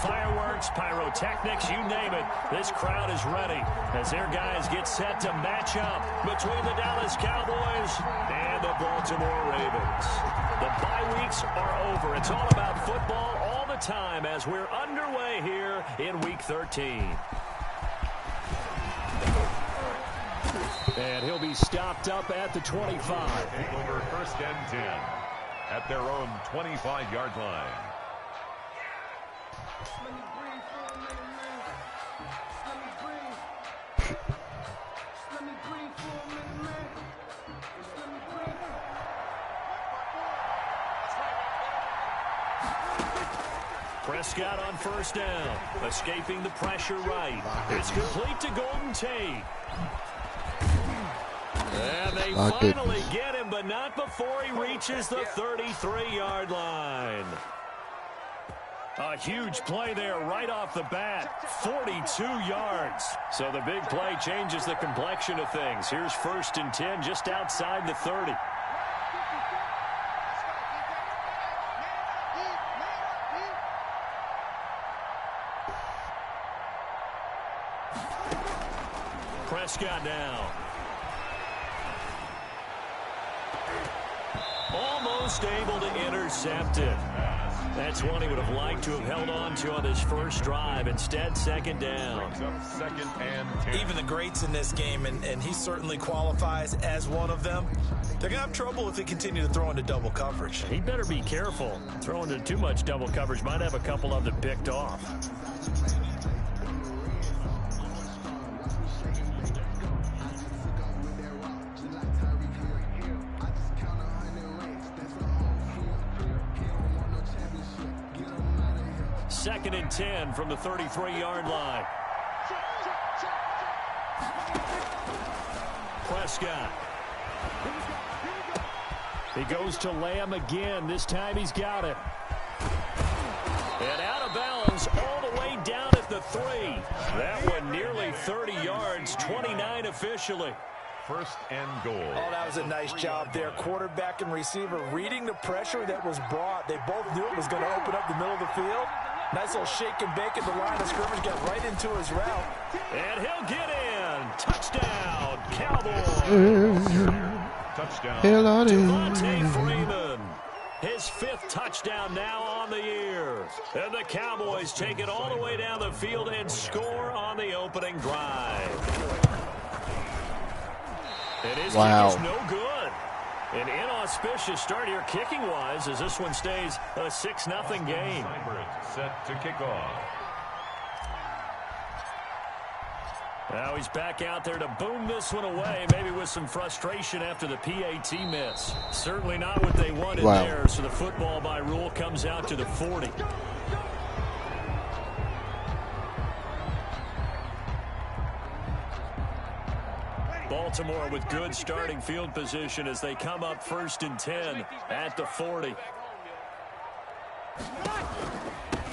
fireworks, pyrotechnics, you name it. This crowd is ready as their guys get set to match up between the Dallas Cowboys and the Baltimore Ravens. The bye weeks are over. It's all about football all the time as we're underway here in Week 13. And he'll be stopped up at the 25. Take over 1st and 10 at their own 25-yard line. Prescott on 1st down, escaping the pressure right. It's complete to Golden Tate. And they finally get him, but not before he reaches the 33-yard line. A huge play there right off the bat, 42 yards. So the big play changes the complexion of things. Here's 1st and 10 just outside the 30. Prescott now. Almost able to intercept it. That's one he would have liked to have held on to on his first drive. Instead, 2nd down. 2nd and 10. Even the greats in this game, and he certainly qualifies as one of them, they're going to have trouble if they continue to throw into double coverage. He better be careful. Throwing into too much double coverage might have a couple of them picked off. Second and 10 from the 33-yard line. Prescott. He goes to Lamb again. This time he's got it. And out of bounds all the way down at the 3. That one nearly 30 yards, 29 officially. 1st and goal. Oh, that was a nice job there. Quarterback and receiver reading the pressure that was brought. They both knew it was going to open up the middle of the field. Nice little shake and bake at the line of scrimmage. Got right into his route. And he'll get in. Touchdown, Cowboys. Touchdown. Devontae Freeman. His 5th touchdown now on the year. And the Cowboys take it all the way down the field and score on the opening drive. And his kick is no good. An inauspicious start here kicking-wise as this one stays a 6-0 game. Set to kick off. Now he's back out there to boom this one away, maybe with some frustration after the PAT miss. Certainly not what they wanted there, so the football by rule comes out to the 40. Baltimore with good starting field position as they come up 1st and 10 at the 40.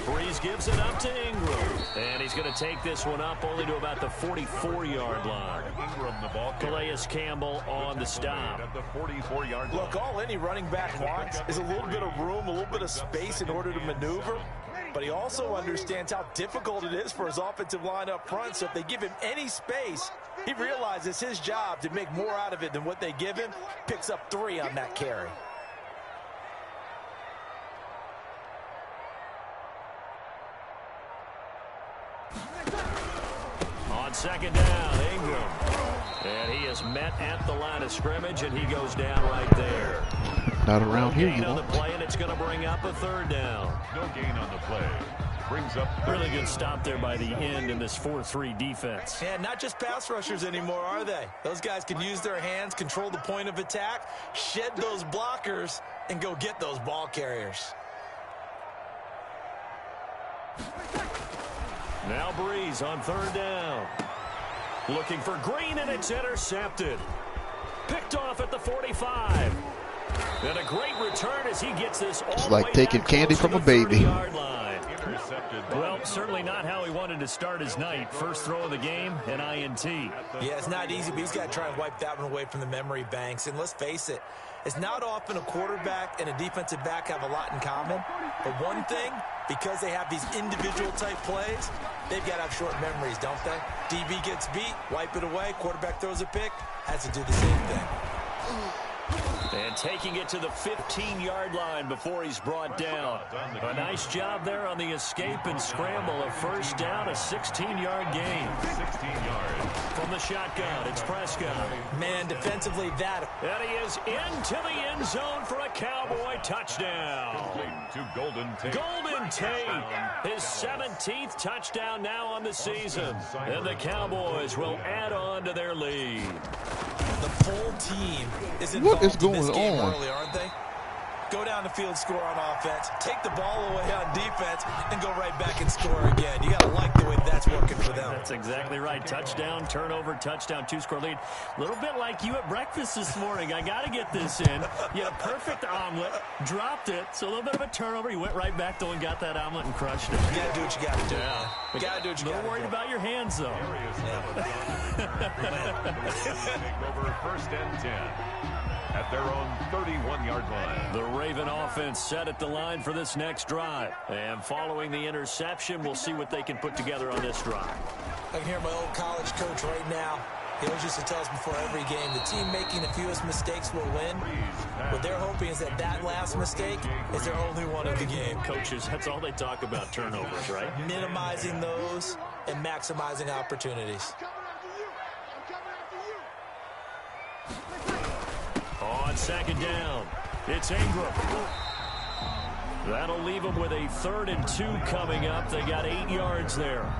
Breeze gives it up to Ingram. And he's going to take this one up only to about the 44-yard line. Ingram, the ball. Calais Campbell on the stop. At the 44-yard line. Look, all any running back wants is a little bit of room, a little bit of space in order to maneuver. But he also understands how difficult it is for his offensive line up front. So if they give him any space, he realizes his job to make more out of it than what they give him. Picks up 3 on that carry. On 2nd down, Ingram. And he is met at the line of scrimmage, and he goes down right there. Not around here, you on won't. the play, and it's going to bring up a 3rd down. No gain on the play. Brings up really good stop there by the end in this 4-3 defense. Yeah, not just pass rushers anymore, are they? Those guys can use their hands, control the point of attack, shed those blockers, and go get those ball carriers. Now Breeze on 3rd down. Looking for Green, and it's intercepted. Picked off at the 45. And a great return as he gets this all it's the like way taking back candy close from to a the baby. 30-yard line. intercepted. Well, certainly not how he wanted to start his night. First throw of the game, an INT. Yeah, it's not easy, but he's got to try and wipe that one away from the memory banks. And let's face it, it's not often a quarterback and a defensive back have a lot in common. But one thing, because they have these individual type plays, they've got to have short memories, don't they? DB gets beat, wipe it away, quarterback throws a pick, has to do the same thing. And taking it to the 15-yard line before he's brought down. A nice job there on the escape and scramble. A first down, a 16-yard gain. 16 yards. From the shotgun, it's Prescott. Man, defensively, that. And he is into the end zone for a Cowboy touchdown. To Golden Tate. Golden Tate, his 17th touchdown now on the season. And the Cowboys will add on to their lead. The full team is involved in this game early, aren't they? Go down the field, score on offense, take the ball away on defense, and go right back and score again. You got to like the way that's working for them. That's exactly right. Touchdown, turnover, touchdown, two-score lead. A little bit like you at breakfast this morning. I got to get this in. You had a perfect omelet, dropped it, so a little bit of a turnover. You went right back, though, and got that omelet and crushed it. You got to do what you got to do. Yeah. You got to do what you got to do. A little worried about your hands, though. Take over first and 10. At their own 31-yard line. The Raven offense set at the line for this next drive. And following the interception, we'll see what they can put together on this drive. I can hear my old college coach right now. He always used to tell us before every game, the team making the fewest mistakes will win. What they're hoping is that that last mistake is their only one of the game. Coaches, that's all they talk about, turnovers, right? Minimizing those and maximizing opportunities. On second down, it's Ingram. That'll leave them with a 3rd and 2 coming up. They got 8 yards there.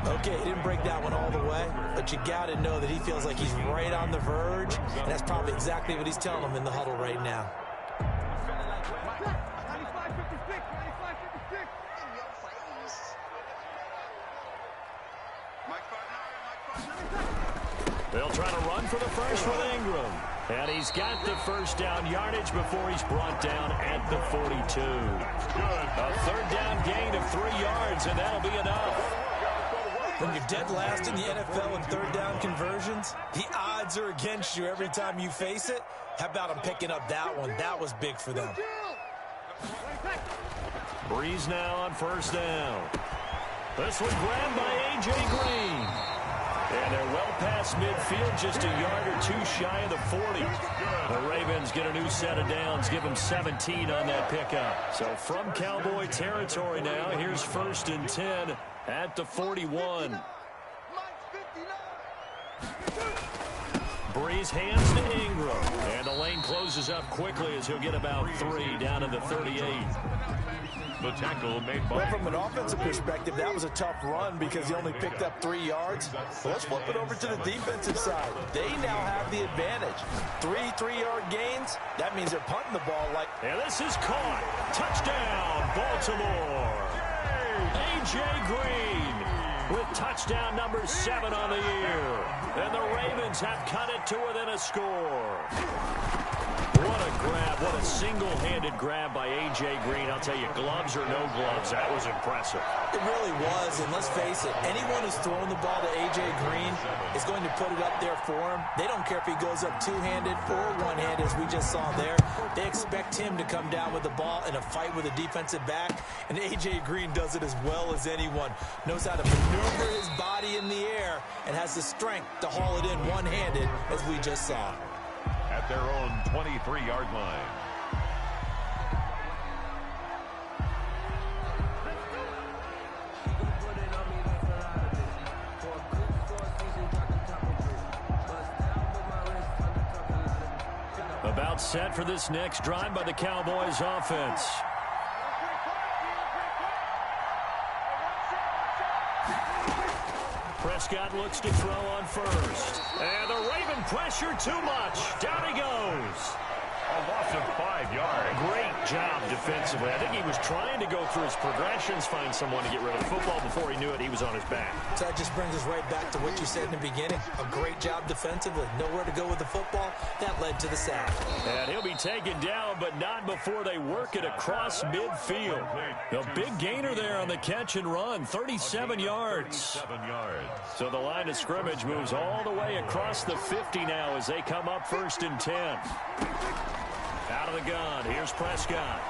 Okay, he didn't break that one all the way, but you got to know that he feels like he's right on the verge, and that's probably exactly what he's telling them in the huddle right now. They'll try to run for the first with Ingram. And he's got the first down yardage before he's brought down at the 42. A 3rd down gain of 3 yards, and that'll be enough. When you're dead last in the NFL in 3rd down conversions, the odds are against you every time you face it. How about him picking up that one? That was big for them. Breeze now on first down. This one grabbed by A.J. Green. And they're well past midfield, just a yard or 2 shy of the 40. The Ravens get a new set of downs, give them 17 on that pickup. So from Cowboy territory now, here's 1st and 10 at the 41. Breeze hands to Ingram. And the lane closes up quickly as he'll get about 3 down to the 38. The tackle made by... Well, from an offensive perspective, that was a tough run because he only picked up 3 yards. So let's flip it over to the defensive side. They now have the advantage. 3 3-yard gains. That means they're punting the ball like... And this is caught. Touchdown, Baltimore. A.J. Green with touchdown number 7 on the year. And the Ravens have cut it to within a score. What a grab. What a single-handed grab by A.J. Green. I'll tell you, gloves or no gloves, that was impressive. It really was, and let's face it, anyone who's throwing the ball to A.J. Green is going to put it up there for him. They don't care if he goes up two-handed or one-handed, as we just saw there. They expect him to come down with the ball in a fight with a defensive back, and A.J. Green does it as well as anyone. Knows how to maneuver his body in the air and has the strength to haul it in one-handed, as we just saw. At their own 23-yard line. About set for this next drive by the Cowboys offense. Prescott looks to throw on first. And the Raven pressure too much. Down he goes. A loss of 5 yards. Great job defensively. I think he was trying to go through his progressions, find someone to get rid of the football. Before he knew it, he was on his back. So that just brings us right back to what you said in the beginning. A great job defensively. Nowhere to go with the football. That led to the sack. And he'll be taken down, but not before they work it across midfield. A big gainer there on the catch and run, 37 yards. So the line of scrimmage moves all the way across the 50 now as they come up 1st and 10. Out of the gun, here's Prescott.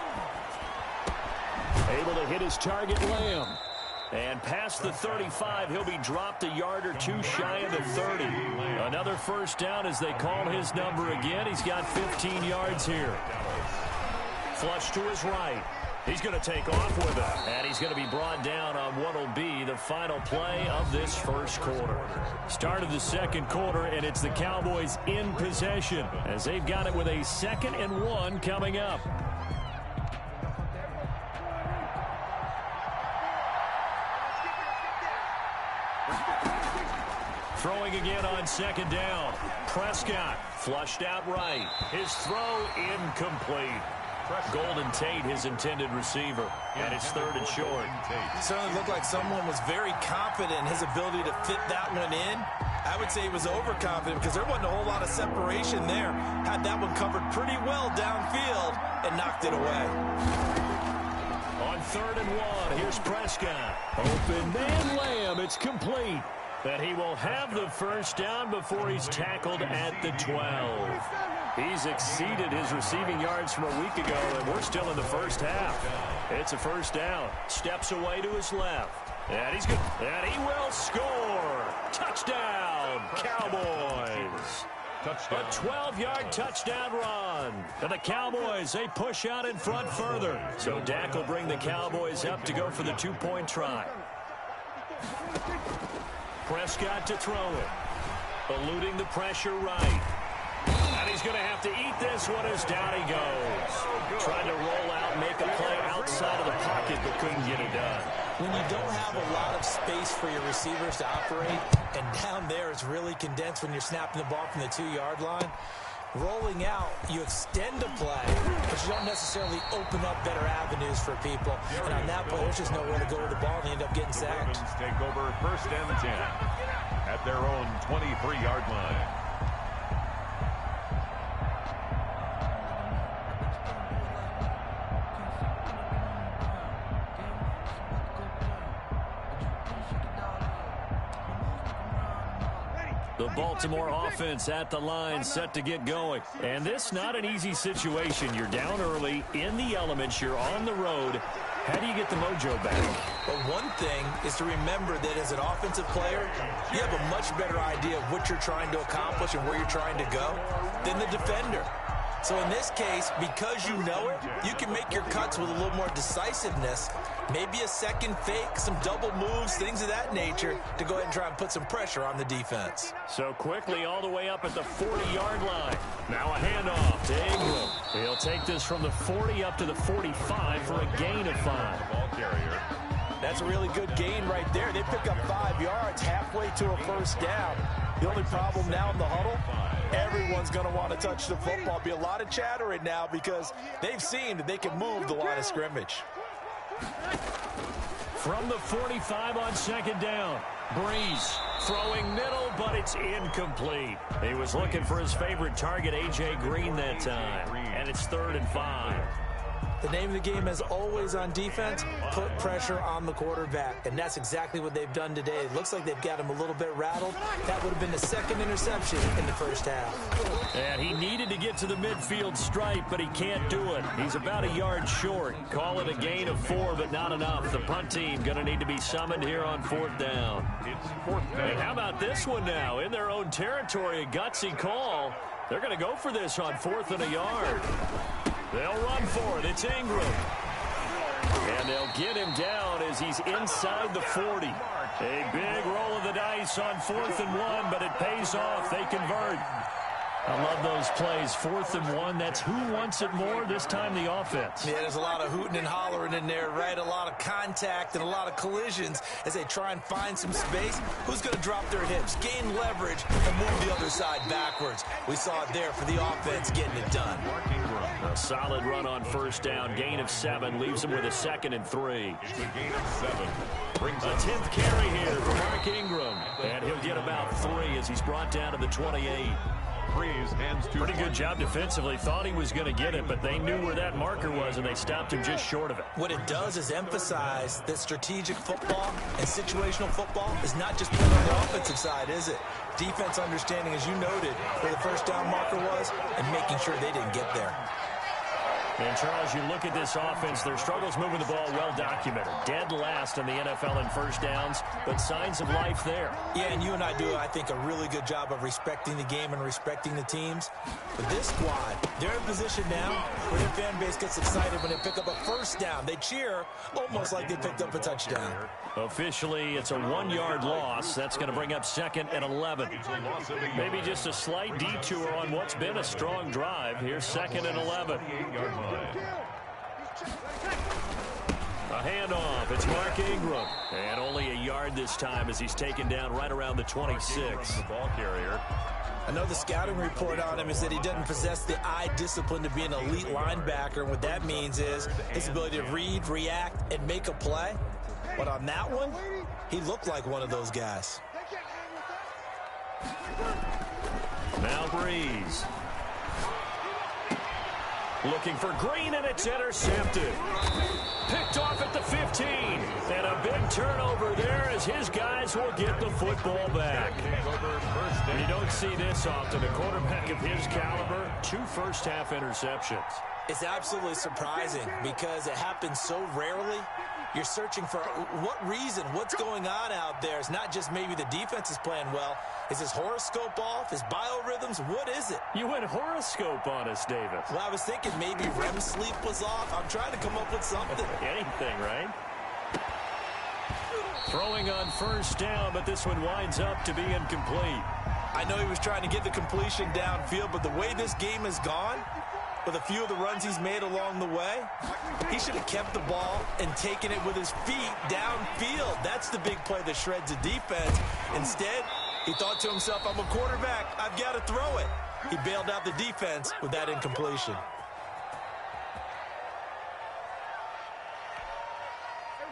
Able to hit his target, Lamb. And past the 35, he'll be dropped a yard or two shy of the 30. Another first down as they call his number again. He's got 15 yards here. Flush to his right. He's going to take off with it. And he's going to be brought down on what will be the final play of this first quarter. Start of the second quarter, and it's the Cowboys in possession as they've got it with a 2nd and 1 coming up. Throwing again on 2nd down. Prescott flushed out right. His throw incomplete. Golden Tate, his intended receiver, and it's 3rd and short. It certainly looked like someone was very confident in his ability to fit that one in. I would say he was overconfident because there wasn't a whole lot of separation there. Had that one covered pretty well downfield and knocked it away. On 3rd and 1, here's Prescott. Open man, Lamb. It's complete. That he will have the first down before he's tackled at the 12. He's exceeded his receiving yards from a week ago, and we're still in the first half. It's a first down. Steps away to his left. And he's good. And he will score. Touchdown, Cowboys. Touchdown. A 12-yard touchdown run. And the Cowboys, they push out in front further. So Dak will bring the Cowboys up to go for the 2-point try. Prescott to throw it. Eluding the pressure right. And he's going to have to eat this one as down he goes. Trying to roll out, make a play outside of the pocket, but couldn't get it done. When you don't have a lot of space for your receivers to operate, and down there it's really condensed when you're snapping the ball from the 2-yard line, rolling out, you extend a play, but you don't necessarily open up better avenues for people. And on that play, there's just nowhere to go with the ball, and they end up getting sacked. Take over 1st and 10 at their own 23-yard line. The Baltimore offense at the line, set to get going. And this not an easy situation. You're down early, in the elements, you're on the road. How do you get the mojo back? Well, one thing is to remember that as an offensive player, you have a much better idea of what you're trying to accomplish and where you're trying to go than the defender. So in this case, because you know it, you can make your cuts with a little more decisiveness, maybe a second fake, some double moves, things of that nature, to go ahead and try and put some pressure on the defense. So quickly all the way up at the 40-yard line. Now a handoff to Ingram. He'll take this from the 40 up to the 45 for a gain of 5. Ball carrier. That's a really good gain right there. They pick up 5 yards halfway to a first down. The only problem now in the huddle, everyone's going to want to touch the football. Be a lot of chattering now because they've seen that they can move the line of scrimmage. From the 45 on 2nd down, Breeze throwing middle, but it's incomplete. He was looking for his favorite target, A.J. Green, that time. And it's 3rd and 5. The name of the game, as always on defense, put pressure on the quarterback. And that's exactly what they've done today. It looks like they've got him a little bit rattled. That would have been the 2nd interception in the first half. And he needed to get to the midfield stripe, but he can't do it. He's about a yard short. Call it a gain of 4, but not enough. The punt team going to need to be summoned here on 4th down. It's 4th down. And how about this one now? In their own territory, a gutsy call. They're going to go for this on 4th and a yard. They'll run for it. It's Ingram. And they'll get him down as he's inside the 40. A big roll of the dice on 4th and 1, but it pays off. They convert. I love those plays. 4th and 1. That's who wants it more, this time the offense. Yeah, there's a lot of hooting and hollering in there, right? A lot of contact and a lot of collisions as they try and find some space. Who's going to drop their hips, gain leverage, and move the other side backwards? We saw it there for the offense getting it done. A solid run on 1st down. Gain of 7 leaves them with a 2nd and 3. It's a gain of 7. Brings A 10th carry here for Mark Ingram. And he'll get about 3 as he's brought down to the 28. Pretty good job defensively. Thought he was going to get it, but they knew where that marker was, and they stopped him just short of it. What it does is emphasize that strategic football and situational football is not just playing on the offensive side, is it? Defense understanding, as you noted, where the 1st down marker was and making sure they didn't get there. And, Charles, you look at this offense, their struggles moving the ball well documented. Dead last in the NFL in 1st downs, but signs of life there. Yeah, and you and I do, I think, a really good job of respecting the game and respecting the teams. But this squad, they're in position now where their fan base gets excited when they pick up a 1st down. They cheer almost like they picked up a touchdown. Officially, it's a 1-yard loss. That's going to bring up 2nd and 11. Maybe just a slight detour on what's been a strong drive. Here's 2nd and 11. A handoff. It's Mark Ingram. And only a yard this time as he's taken down right around the 26. The ball carrier. I know the scouting report on him is that he doesn't possess the eye discipline to be an elite linebacker. And what that means is his ability to read, react, and make a play. But on that one, he looked like one of those guys. Now Breeze. Looking for Green, and it's intercepted. Picked off at the 15. And a big turnover there as his guys will get the football back. And you don't see this often. A quarterback of his caliber, 2 first-half interceptions. It's absolutely surprising because it happens so rarely. You're searching for what reason, what's going on out there. It's not just maybe the defense is playing well. Is his horoscope off? His biorhythms? What is it? You went horoscope on us, David. Well, I was thinking maybe REM sleep was off. I'm trying to come up with something. Anything, right? Throwing on 1st down, but this one winds up to be incomplete. I know he was trying to get the completion downfield, but the way this game has gone, with a few of the runs he's made along the way, he should have kept the ball and taken it with his feet downfield. That's the big play that shreds the defense. Instead, he thought to himself, I'm a quarterback. I've got to throw it. He bailed out the defense with that incompletion.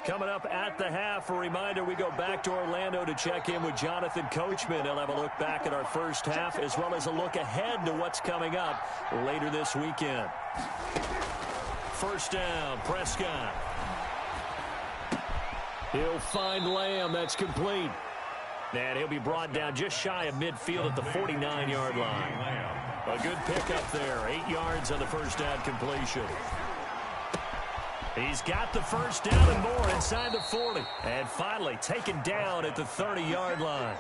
Coming up at the half, a reminder, we go back to Orlando to check in with Jonathan Coachman. He'll have a look back at our 1st half as well as a look ahead to what's coming up later this weekend. 1st down, Prescott. He'll find Lamb. That's complete. And he'll be brought down just shy of midfield at the 49-yard line. A good pickup there. 8 yards on the 1st down completion. He's got the 1st down and more inside the 40. And finally taken down at the 30-yard line.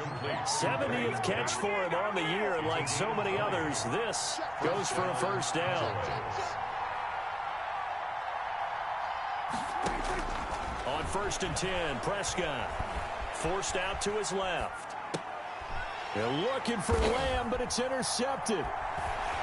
70th catch for him on the year, and like so many others, this goes for a 1st down. On 1st and 10, Prescott forced out to his left. They're looking for Lamb, but it's intercepted.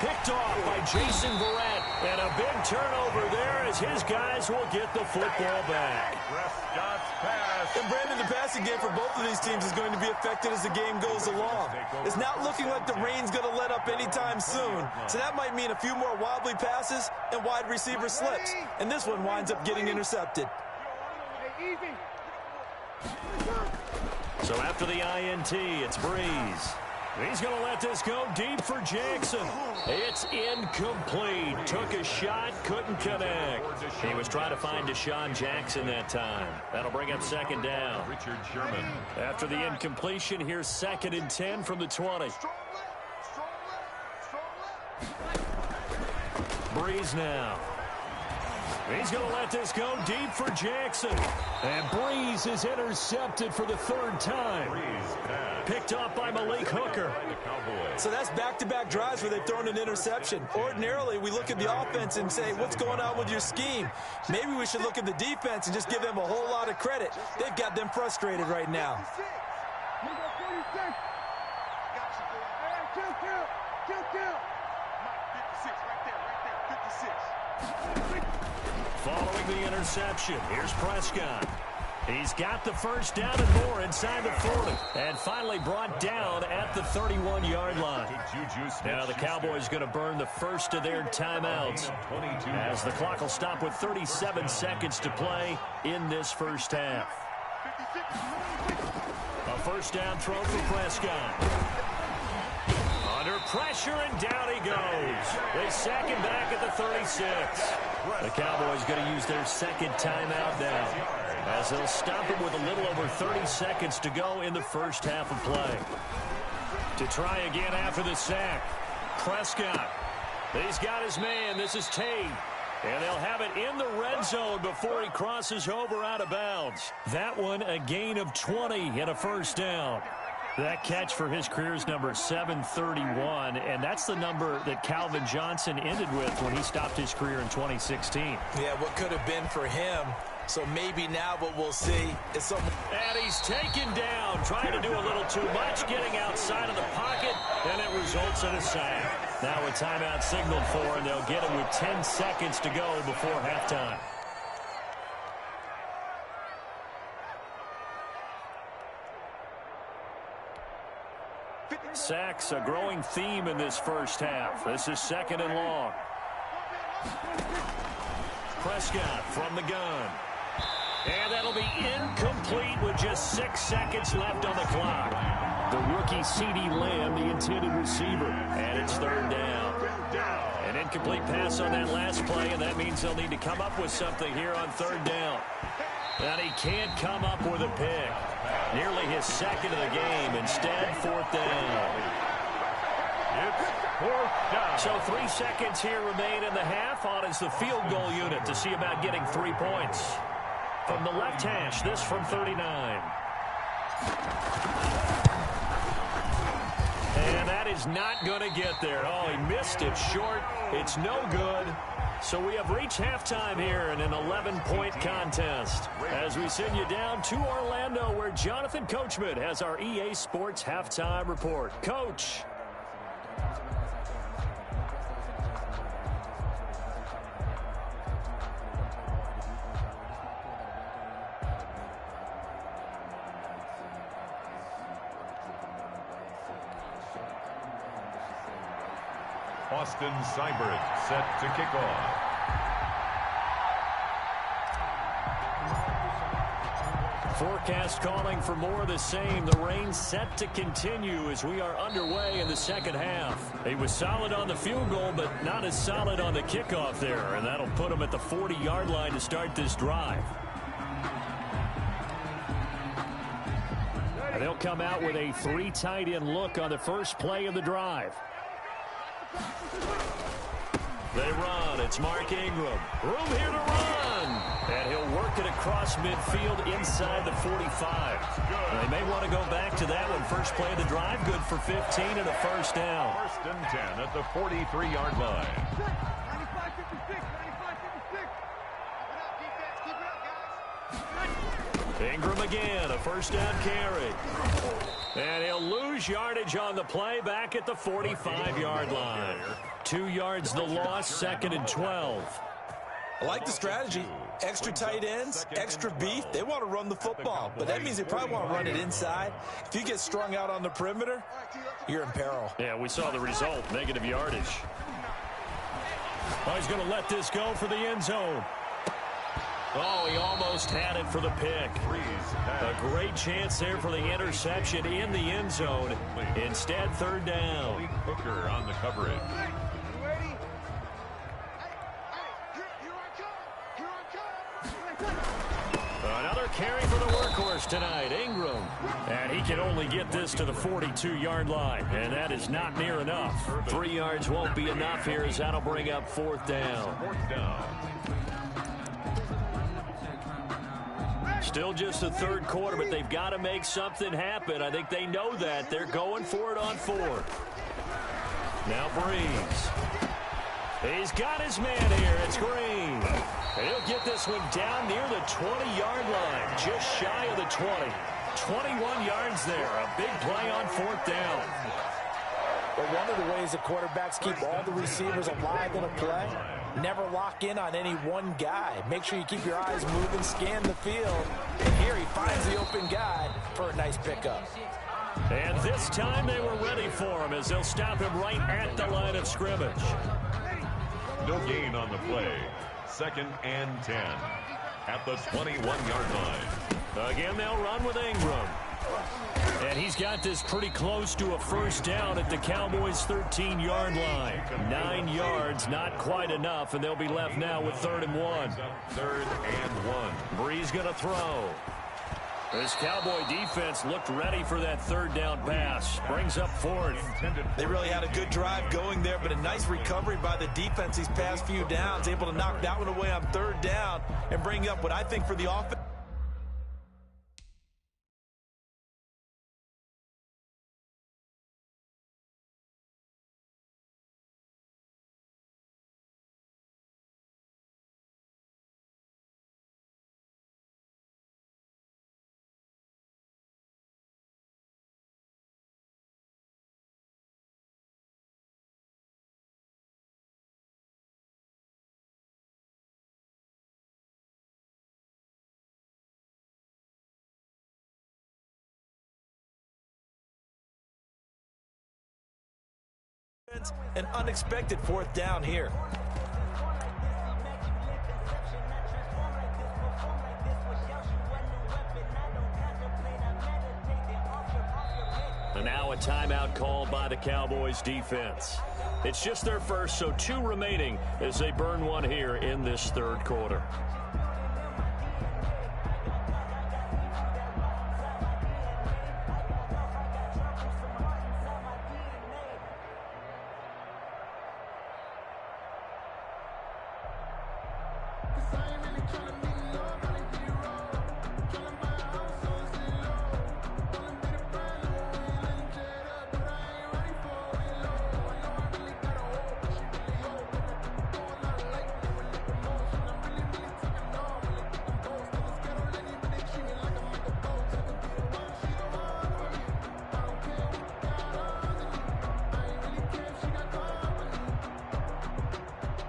Picked off by Jason Verrett, and a big turnover there as his guys will get the football back. Prescott's pass. And Brandon, the passing game for both of these teams is going to be affected as the game goes along. It's not looking like the rain's going to let up anytime soon, so that might mean a few more wobbly passes and wide receiver slips. And this one winds up getting intercepted. So after the INT, it's Breeze. He's going to let this go deep for Jackson. It's incomplete. Took a shot, couldn't connect. He was trying to find Deshaun Jackson that time. That'll bring up 2nd down. Richard Sherman. After the incompletion, here's 2nd and 10 from the 20. Breeze now. He's going to let this go deep for Jackson. And Breeze is intercepted for the 3rd time. Picked off by Malik Hooker. So that's back-to-back drives where they've thrown an interception. Ordinarily, we look at the offense and say, what's going on with your scheme? Maybe we should look at the defense and just give them a whole lot of credit. They've got them frustrated right now. Following the interception, here's Prescott. He's got the first down and more inside the 40. And finally brought down at the 31-yard line. Now the Cowboys going to burn the first of their timeouts as the clock will stop with 37 seconds to play in this first half. A first down throw for Prescott. Under pressure, and down he goes. They sack him back at the 36. The Cowboys going to use their second timeout now, as they'll stop him with a little over 30 seconds to go in the first half of play. To try again after the sack, Prescott. He's got his man. This is Tate. And they'll have it in the red zone before he crosses over out of bounds. That one a gain of 20 and a first down. That catch for his career is number 731, and that's the number that Calvin Johnson ended with when he stopped his career in 2016. Yeah, what could have been for him. So maybe now what we'll see is some. And he's taken down, trying to do a little too much, getting outside of the pocket, and it results in a sack. Now a timeout signaled for, and they'll get it with 10 seconds to go before halftime. Sacks, a growing theme in this first half. This is second and long. Prescott from the gun. And that'll be incomplete with just 6 seconds left on the clock. The rookie CeeDee Lamb, the intended receiver. And it's third down. An incomplete pass on that last play, and that means they'll need to come up with something here on third down. And he can't come up with a pick. Nearly his second of the game. Instead, fourth down. It's fourth down. So 3 seconds here remain in the half. On is the field goal unit to see about getting 3 points. From the left hash, this from 39. And that is not going to get there. Oh, he missed it short. It's no good. So we have reached halftime here in an 11-point contest as we send you down to Orlando, where Jonathan Coachman has our EA Sports Halftime Report. Coach. Austin Seibert set to kick off. Forecast calling for more of the same. The rain set to continue as we are underway in the second half. He was solid on the field goal, but not as solid on the kickoff there, and that'll put him at the 40-yard line to start this drive. And they'll come out with a 3 tight end look on the first play of the drive. They run. It's Mark Ingram. Room here to run. And he'll work it across midfield inside the 45. They may want to go back to that one. First play of the drive, good for 15 and a first down. First and 10 at the 43-yard line. Ingram again, a first down carry. And he'll lose yardage on the play back at the 45-yard line. 2 yards the loss, second and 12. I like the strategy. Extra tight ends, extra beef. They want to run the football, but that means they probably want to run it inside. If you get strung out on the perimeter, you're in peril. Yeah, we saw the result, negative yardage. Oh, he's going to let this go for the end zone. Oh, he almost had it for the pick. A great chance there for the interception in the end zone. Instead, third down. Hooker on the coverage. Another carry for the workhorse tonight, Ingram. And he can only get this to the 42-yard line, and that is not near enough. 3 yards won't be enough here, as that'll bring up fourth down. Fourth down. Still just the third quarter, but they've got to make something happen. I think they know that. They're going for it on fourth. Now Breeze. He's got his man here. It's Green. And he'll get this one down near the 20-yard line, just shy of the 20. 21 yards there. A big play on fourth down. But one of the ways the quarterbacks keep all the receivers alive in a play, never lock in on any one guy. Make sure you keep your eyes moving, scan the field. And here he finds the open guy for a nice pickup. And this time they were ready for him as they'll stop him right at the line of scrimmage. No gain on the play. 2nd and 10 at the 21-yard line. Again, they'll run with Ingram. And he's got this pretty close to a first down at the Cowboys' 13-yard line. 9 yards, not quite enough, and they'll be left now with 3rd and 1. 3rd and 1. Brees going to throw. This Cowboy defense looked ready for that 3rd down pass. Brings up 4th. They really had a good drive going there, but a nice recovery by the defense these past few downs. Able to knock that one away on 3rd down and bring up what I think for the offense. An unexpected 4th down here. And now a timeout called by the Cowboys defense. It's just their first, so 2 remaining as they burn one here in this 3rd quarter.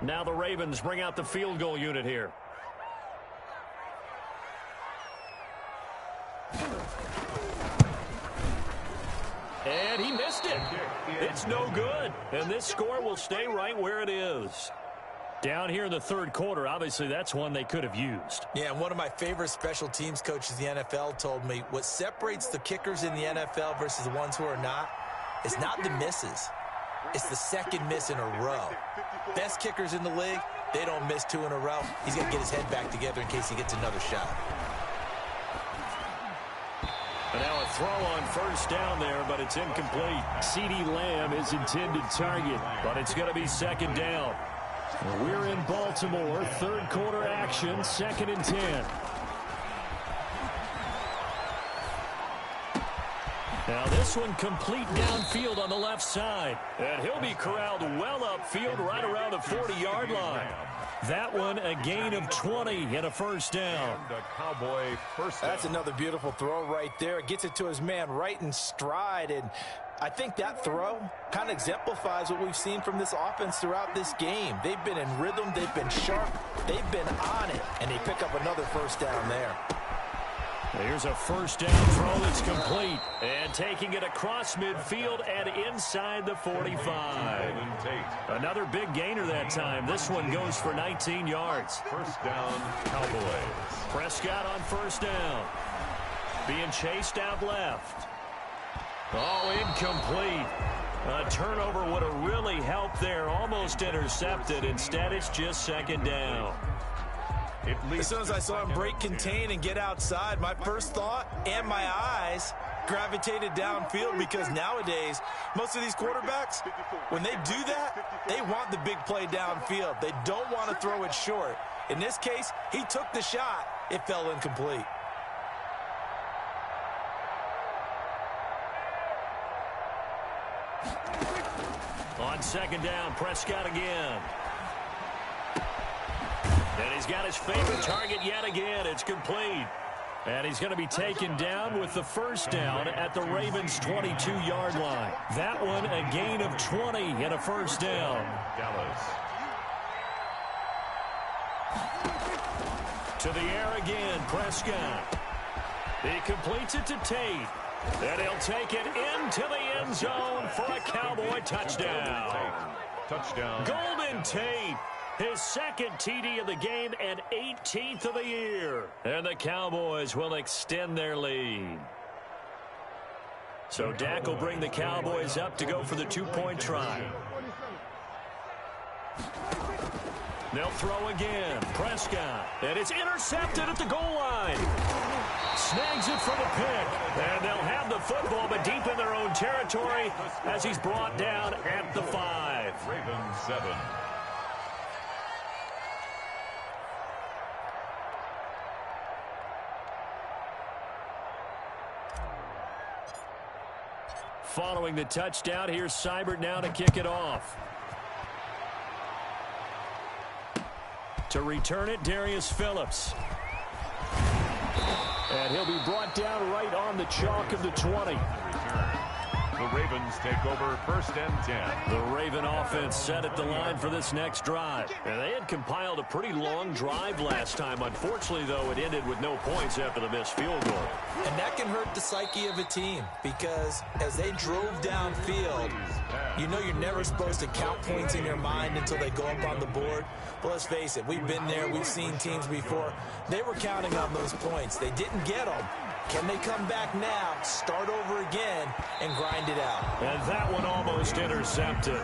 Now the Ravens bring out the field goal unit here. And he missed it. It's no good. And this score will stay right where it is. Down here in the 3rd quarter, obviously that's one they could have used. Yeah, and one of my favorite special teams coaches in the NFL told me what separates the kickers in the NFL versus the ones who are not is not the misses. It's the 2nd miss in a row. Best kickers in the league, they don't miss 2 in a row. He's got to get his head back together in case he gets another shot. And now a throw on 1st down there, but it's incomplete. CeeDee Lamb is intended target, but it's going to be 2nd down. We're in Baltimore, 3rd quarter action, 2nd and 10. Now this one complete downfield on the left side. And he'll be corralled well upfield right around the 40-yard line. That one a gain of 20 and a 1st down. The Cowboy 1st down. That's another beautiful throw right there. Gets it to his man right in stride. And I think that throw kind of exemplifies what we've seen from this offense throughout this game. They've been in rhythm. They've been sharp. They've been on it. And they pick up another 1st down there. Here's a 1st down throw that's complete. And taking it across midfield and inside the 45. Another big gainer that time. This one goes for 19 yards. 1st down, Cowboys. Prescott on 1st down. Being chased out left. Oh, incomplete. A turnover would have really helped there. Almost intercepted. Instead, it's just 2nd down. As soon as I saw him break contain and get outside, my first thought and my eyes gravitated downfield, because nowadays, most of these quarterbacks, when they do that, they want the big play downfield. They don't want to throw it short. In this case, he took the shot. It fell incomplete. On 2nd down, Prescott again. And he's got his favorite target yet again. It's complete. And he's going to be taken down with the first down at the Ravens' 22-yard line. That one a gain of 20 and a first down. Dallas. To the air again, Prescott. He completes it to Tate. And he'll take it into the end zone for a Cowboy touchdown. Touchdown. Golden Tate. His second TD of the game and 18th of the year. And the Cowboys will extend their lead. So Dak will bring the Cowboys up to go for the two-point try. They'll throw again. Prescott. And it's intercepted at the goal line. Snags it for the pick. And they'll have the football, but deep in their own territory as he's brought down at the 5. Ravens 7. Following the touchdown, here's Seibert now to kick it off. To return it, Darius Phillips. And he'll be brought down right on the chalk of the 20. The Ravens take over first and 10. The Raven offense set at the line for this next drive. And they had compiled a pretty long drive last time. Unfortunately, though, it ended with no points after the missed field goal. And that can hurt the psyche of a team because as they drove downfield, you know you're never supposed to count points in your mind until they go up on the board. But let's face it, we've been there. We've seen teams before. They were counting on those points. They didn't get them. Can they come back now, start over again, and grind it out? And that one almost intercepted.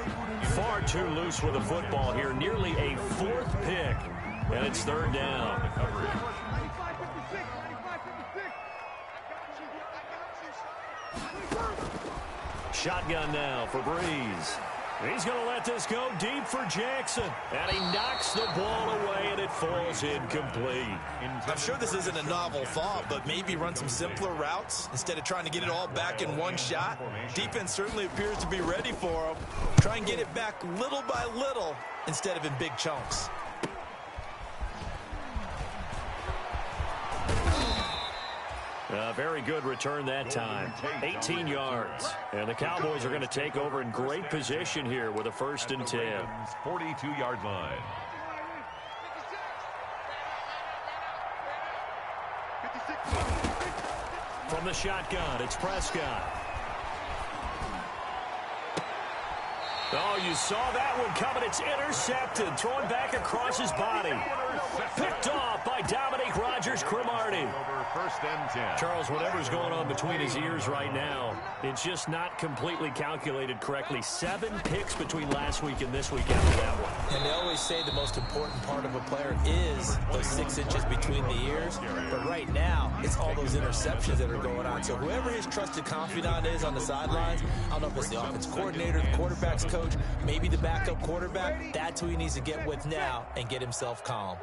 Far too loose with the football here. Nearly a fourth pick. And it's third down. Shotgun now for Breeze. He's going to let this go deep for Jackson. And he knocks the ball away, and it falls incomplete. I'm sure this isn't a novel thought, but maybe run some simpler routes instead of trying to get it all back in one shot. Defense certainly appears to be ready for him. Try and get it back little by little instead of in big chunks. Very good return that time. 18 yards. And the Cowboys are going to take over in great position here with a first and 10. 42-yard line. From the shotgun, it's Prescott. Oh, you saw that one coming. It's intercepted. Thrown back across his body. Picked off by Dominique Rodgers-Cromartie. Over first and 10. Charles, whatever's going on between his ears right now, it's just not completely calculated correctly. 7 picks between last week and this week after that one. And they always say the most important part of a player is those 6 inches between the ears. But right now, it's all those interceptions that are going on. So whoever his trusted confidant is on the sidelines, I don't know if it's the offense coordinator, the quarterback's coach, maybe the backup quarterback, that's who he needs to get with now and get himself calm.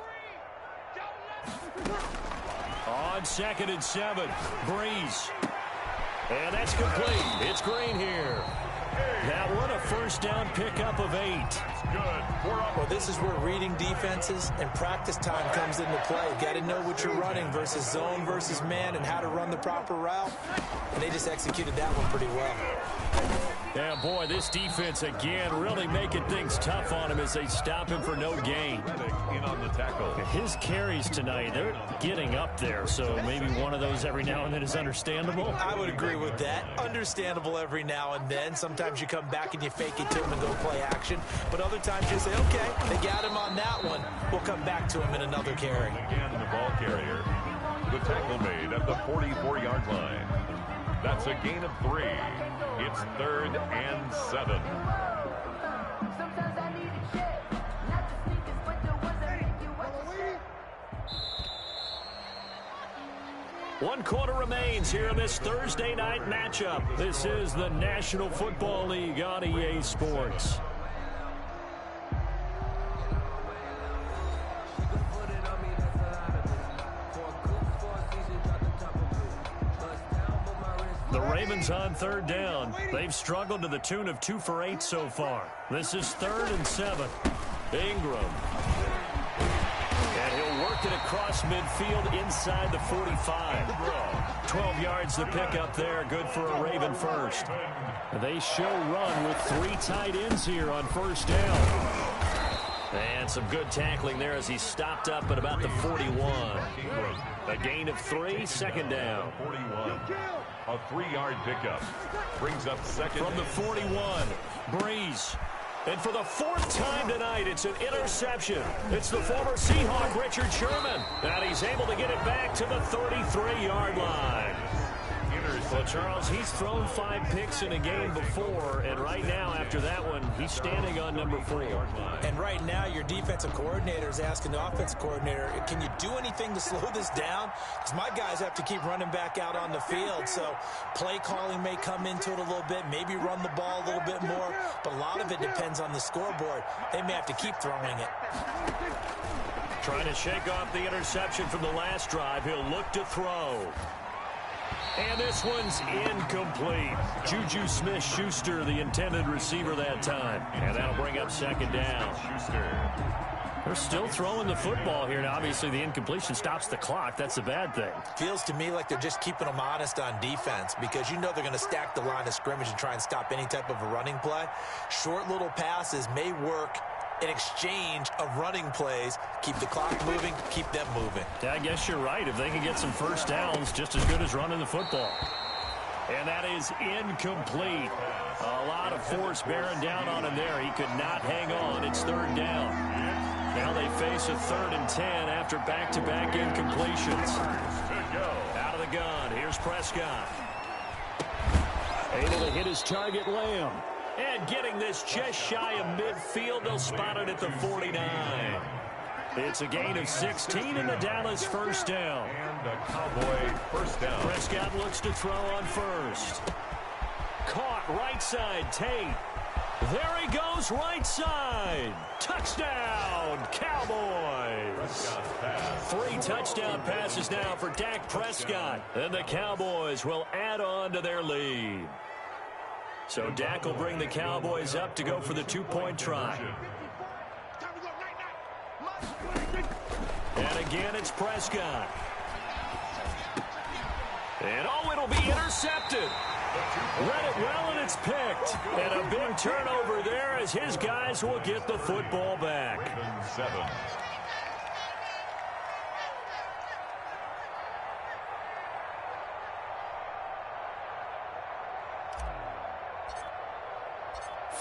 On 2nd and 7, Breeze. And that's complete. It's Green here. That one a first down pickup of 8. Well, this is where reading defenses and practice time comes into play. Got to know what you're running versus zone versus man and how to run the proper route. And they just executed that one pretty well. Yeah, boy, this defense again really making things tough on him as they stop him for no gain. In on the tackle. His carries tonight, they're getting up there, so maybe one of those every now and then is understandable. I would agree with that. Understandable every now and then. Sometimes you come back and you fake it to him and go play action. But other times you say, okay, they got him on that one. We'll come back to him in another carry. Again, the ball carrier. The tackle made at the 44-yard line. That's a gain of 3. It's 3rd and 7. One quarter remains here in this Thursday night matchup. This is the National Football League on EA Sports. The Ravens on 3rd down. They've struggled to the tune of 2 for 8 so far. This is 3rd and 7. Ingram. And he'll work work it across midfield inside the 45. 12 yards the pickup there. Good for a Raven first. They show run with 3 tight ends here on first down. And some good tackling there as he stopped up at about the 41. A gain of 3, second down. 41. A 3-yard pickup. Brings up second. From the 41, Breeze. And for the 4th time tonight, it's an interception. It's the former Seahawk, Richard Sherman. And he's able to get it back to the 33-yard line. Well, Charles, he's thrown 5 picks in a game before, and right now, after that one, he's standing on number 4. And right now, your defensive coordinator is asking the offensive coordinator, can you do anything to slow this down? Because my guys have to keep running back out on the field, so play calling may come into it a little bit, maybe run the ball a little bit more, but a lot of it depends on the scoreboard. They may have to keep throwing it. Trying to shake off the interception from the last drive. He'll look to throw. And this one's incomplete. Juju Smith-Schuster, the intended receiver that time. And that'll bring up second down. They're still throwing the football here. Now, obviously, the incompletion stops the clock. That's a bad thing. Feels to me like they're just keeping them honest on defense because you know they're going to stack the line of scrimmage and try and stop any type of a running play. Short little passes may work in exchange of running plays. Keep the clock moving, keep them moving. Yeah, I guess you're right. If they can get some first downs, just as good as running the football. And that is incomplete. A lot of force bearing down on him there. He could not hang on. It's 3rd down. Now they face a 3rd and 10 after back-to-back incompletions. Out of the gun. Here's Prescott. Able to hit his target, Lamb. And getting this just shy of midfield, they'll spot it at the 49. It's a gain of 16 in the Dallas first down. And a Cowboy first down. Prescott looks to throw on first. Caught right side, Tate. There he goes, right side. Touchdown, Cowboys. 3 touchdown passes now for Dak Prescott. And the Cowboys will add on to their lead. So Dak will bring the Cowboys up to go for the 2-point try. And again, it's Prescott. And oh, it'll be intercepted. Read it well, and it's picked. And a big turnover there as his guys will get the football back. 7.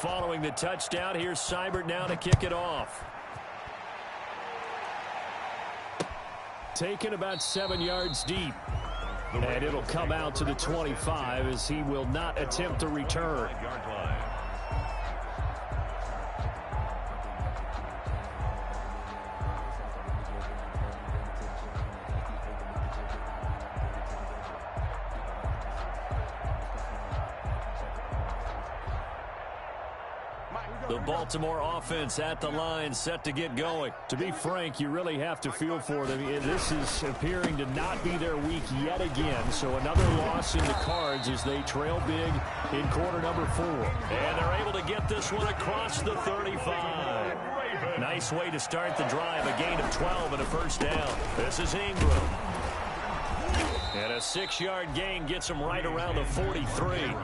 Following the touchdown, here's Seibert now to kick it off. Taken about 7 yards deep. And it'll come out to the 25 as he will not attempt to return. The Baltimore offense at the line, set to get going. To be frank, you really have to feel for them. This is appearing to not be their week yet again. So another loss in the cards as they trail big in quarter number 4. And they're able to get this one across the 35. Nice way to start the drive. A gain of 12 and a first down. This is Ingram. And a 6-yard gain gets him right around the 43.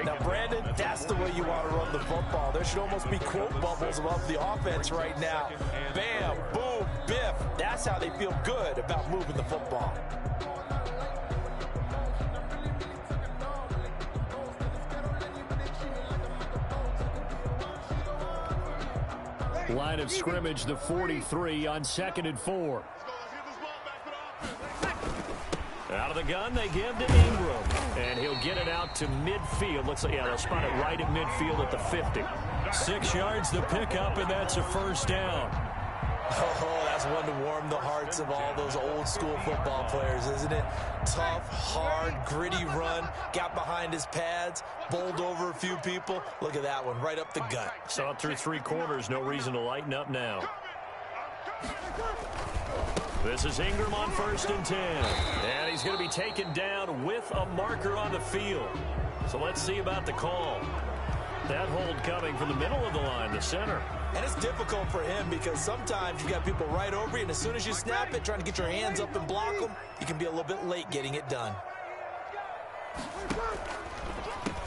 Now, Brandon, that's the way you want to run the football. There should almost be quote bubbles above the offense right now. Bam, boom, biff. That's how they feel good about moving the football. Line of scrimmage, the 43 on 2nd and 4. Out of the gun, they give to Ingram. And he'll get it out to midfield. Looks like, yeah, they'll spot it right at midfield at the 50. 6 yards the pickup, and that's a first down. Oh, that's one to warm the hearts of all those old school football players, isn't it? Tough, hard, gritty run. Got behind his pads, bowled over a few people. Look at that one, right up the gut. Saw it through 3 quarters. No reason to lighten up now. This is Ingram on 1st and 10. And he's going to be taken down with a marker on the field. So let's see about the call. That hold coming from the middle of the line, the center. And it's difficult for him because sometimes you've got people right over you, and as soon as you snap it, trying to get your hands up and block them, you can be a little bit late getting it done.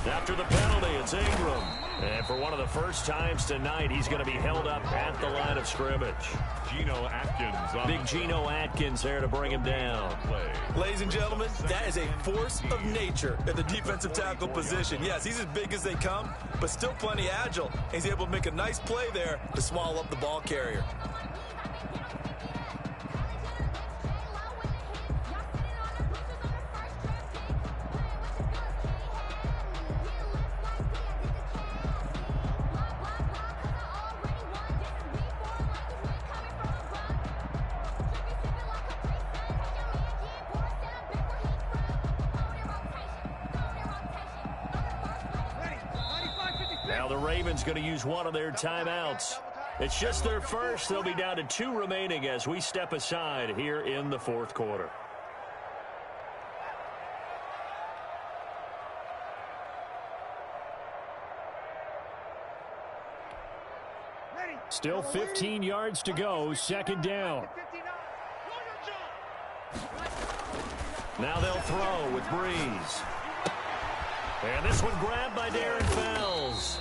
After the penalty, it's Ingram. And for one of the first times tonight, he's going to be held up at the line of scrimmage. Geno Atkins. Big Geno Atkins there to bring him down. Ladies and gentlemen, that is a force of nature at the defensive tackle position. Yes, he's as big as they come, but still plenty agile. He's able to make a nice play there to swallow up the ball carrier. Now the Ravens going to use one of their timeouts. It's just their first. They'll be down to 2 remaining as we step aside here in the fourth quarter. Still 15 yards to go, second down. Now they'll throw with Breeze. And this one grabbed by Darren Fells.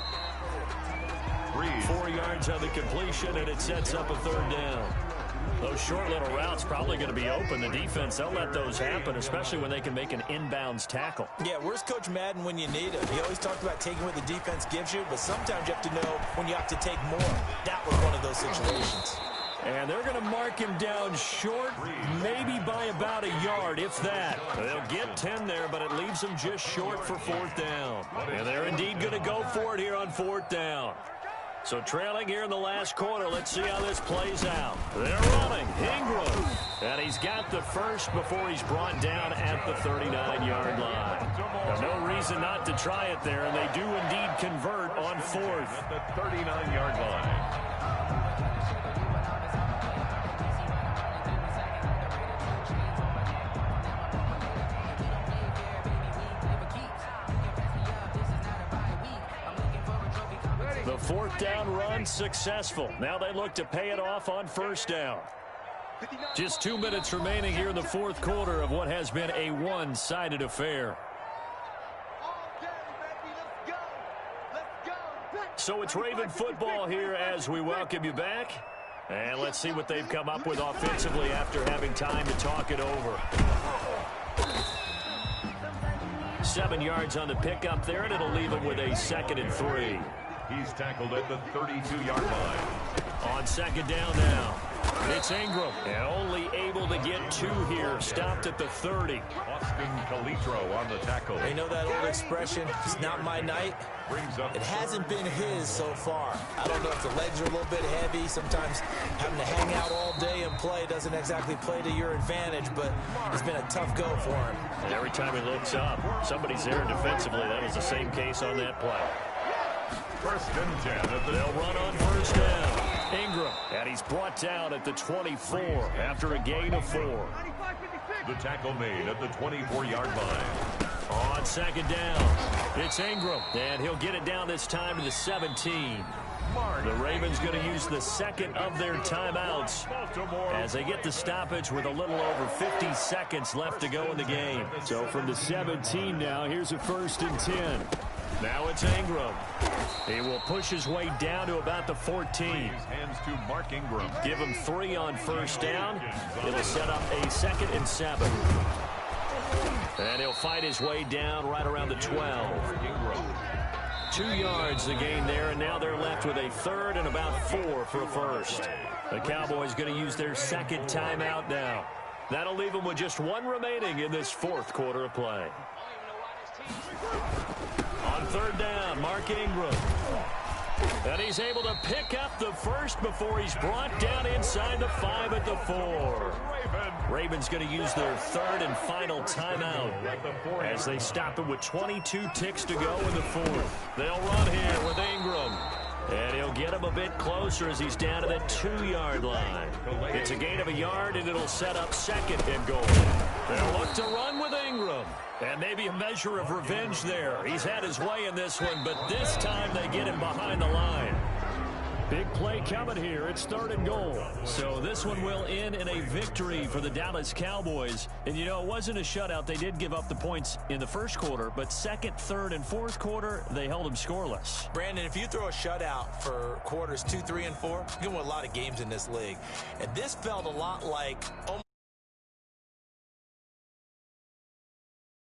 4 yards on the completion, and it sets up a third down. Those short little routes probably going to be open. The defense, they'll let those happen, especially when they can make an inbounds tackle. Yeah, where's Coach Madden when you need him? He always talked about taking what the defense gives you, but sometimes you have to know when you have to take more. That was one of those situations. And they're going to mark him down short, maybe by about a yard, if that. They'll get 10 there, but it leaves them just short for fourth down. And they're indeed going to go for it here on fourth down. So trailing here in the last quarter, let's see how this plays out. They're running. Ingram. And he's got the first before he's brought down at the 39-yard line. Now, no reason not to try it there, and they do indeed convert on fourth. At the 39-yard line. The fourth down run successful. Now they look to pay it off on first down. Just 2 minutes remaining here in the fourth quarter of what has been a one-sided affair. So it's Raven football here as we welcome you back. And let's see what they've come up with offensively after having time to talk it over. 7 yards on the pickup there, and it'll leave him with a 2nd and 3. He's tackled at the 32-yard line. On second down now, it's Ingram. And only able to get 2 here. Stopped at the 30. Austin Calitro on the tackle. You know that old expression, it's not my night? It hasn't been his so far. I don't know if the legs are a little bit heavy. Sometimes having to hang out all day and play doesn't exactly play to your advantage, but it's been a tough go for him. And every time he looks up, somebody's there defensively. That was the same case on that play. First and 10. They'll run on first down. Ingram, and he's brought down at the 24 after a gain of 4. The tackle made at the 24-yard line. On second down, it's Ingram, and he'll get it down this time to the 17. The Ravens going to use the second of their timeouts as they get the stoppage with a little over 50 seconds left to go in the game. So from the 17 now, here's a 1st and 10. Now it's Ingram. He will push his way down to about the 14. Hands to Mark Ingram. Give him 3 on first down. It'll set up a 2nd and 7. And he'll fight his way down right around the 12. 2 yards the gain there, and now they're left with a 3rd and about 4 for a first. The Cowboys going to use their 2nd timeout now. That'll leave them with just 1 remaining in this fourth quarter of play. On third down, Mark Ingram. And he's able to pick up the first before he's brought down inside the 5 at the 4. Ravens going to use their 3rd and final timeout as they stop it with 22 ticks to go in the 4th. They'll run here with Ingram. And he'll get him a bit closer as he's down to the 2-yard line. It's a gain of a yard, and it'll set up 2nd and goal. They'll look to run with Ingram. And maybe a measure of revenge there. He's had his way in this one, but this time they get him behind the line. Big play coming here. It's 3rd and goal. So this one will end in a victory for the Dallas Cowboys. And, you know, it wasn't a shutout. They did give up the points in the first quarter, but second, third, and fourth quarter, they held them scoreless. Brandon, if you throw a shutout for quarters 2, 3, and 4, you can win a lot of games in this league. And this felt a lot like almost